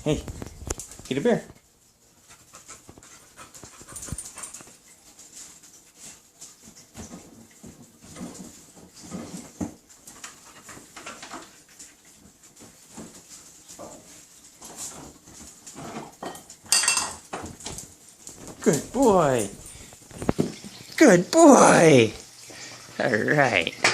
Hey, eat a bear. Good boy. Good boy. All right.